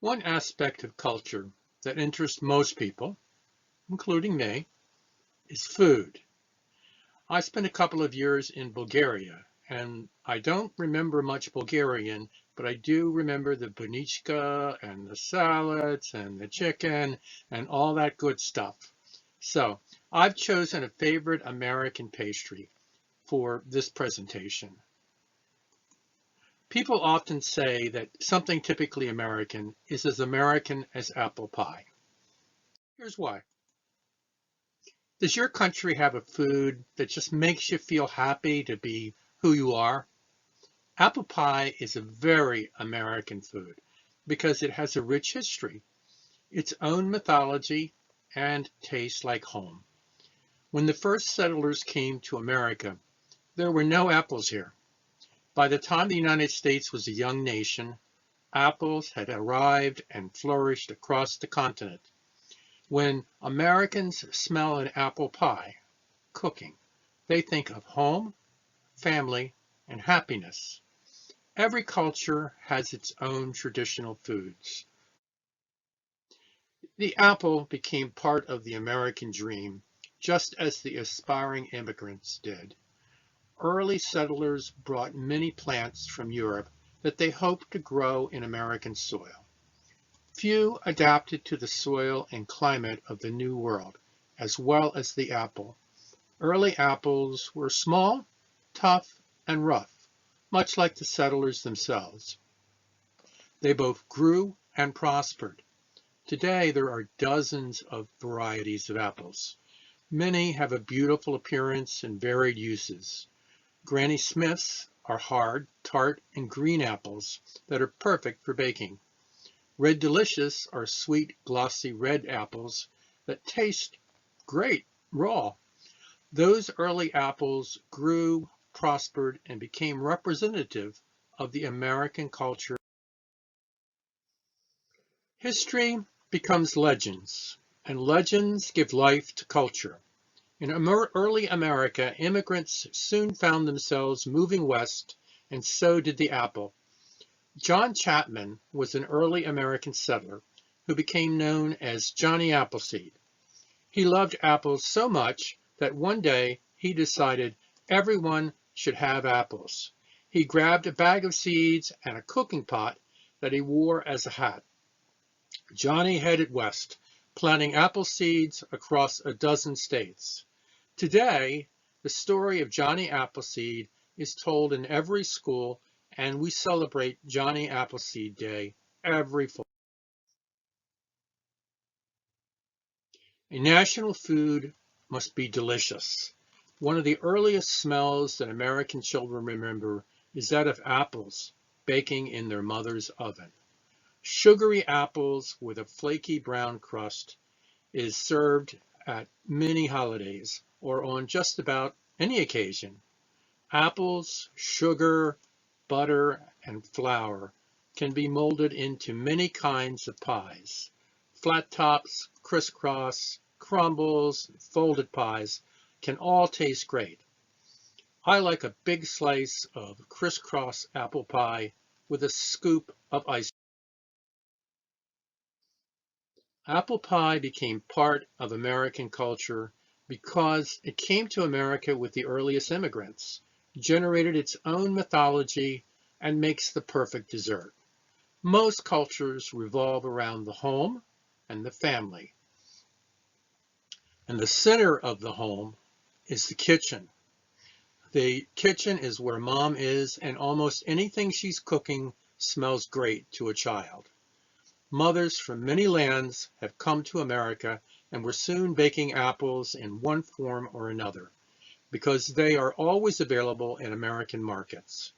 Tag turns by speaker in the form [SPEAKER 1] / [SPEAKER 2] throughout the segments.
[SPEAKER 1] One aspect of culture that interests most people, including me, is food. I spent a couple of years in Bulgaria, and I don't remember much Bulgarian, but I do remember the bunichka and the salads and the chicken and all that good stuff. So I've chosen a favorite American pastry for this presentation. People often say that something typically American is as American as apple pie. Here's why. Does your country have a food that just makes you feel happy to be who you are? Apple pie is a very American food because it has a rich history, its own mythology, and tastes like home. When the first settlers came to America, there were no apples here. By the time the United States was a young nation, apples had arrived and flourished across the continent. When Americans smell an apple pie, cooking, they think of home, family, and happiness. Every culture has its own traditional foods. The apple became part of the American dream, just as the aspiring immigrants did. Early settlers brought many plants from Europe that they hoped to grow in American soil. Few adapted to the soil and climate of the New World, as well as the apple. Early apples were small, tough, and rough, much like the settlers themselves. They both grew and prospered. Today, there are dozens of varieties of apples. Many have a beautiful appearance and varied uses. Granny Smiths are hard, tart, and green apples that are perfect for baking. Red Delicious are sweet, glossy red apples that taste great raw. Those early apples grew, prospered, and became representative of the American culture. History becomes legends, and legends give life to culture. In early America, immigrants soon found themselves moving west, and so did the apple. John Chapman was an early American settler who became known as Johnny Appleseed. He loved apples so much that one day he decided everyone should have apples. He grabbed a bag of seeds and a cooking pot that he wore as a hat. Johnny headed west, planting apple seeds across a dozen states. Today, the story of Johnny Appleseed is told in every school, and we celebrate Johnny Appleseed Day every fall. A national food must be delicious. One of the earliest smells that American children remember is that of apples baking in their mother's oven. Sugary apples with a flaky brown crust is served at many holidays or on just about any occasion. Apples, sugar, butter, and flour can be molded into many kinds of pies. Flat tops, crisscross, crumbles, folded pies can all taste great. I like a big slice of crisscross apple pie with a scoop of ice. Apple pie became part of American culture because it came to America with the earliest immigrants, generated its own mythology, and makes the perfect dessert. Most cultures revolve around the home and the family. And the center of the home is the kitchen. The kitchen is where mom is, and almost anything she's cooking smells great to a child. Mothers from many lands have come to America and were soon baking apples in one form or another because they are always available in American markets.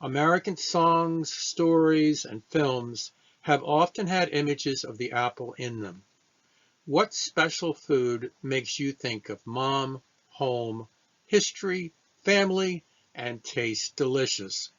[SPEAKER 1] American songs, stories, and films have often had images of the apple in them. What special food makes you think of mom, home, history, family, and taste delicious?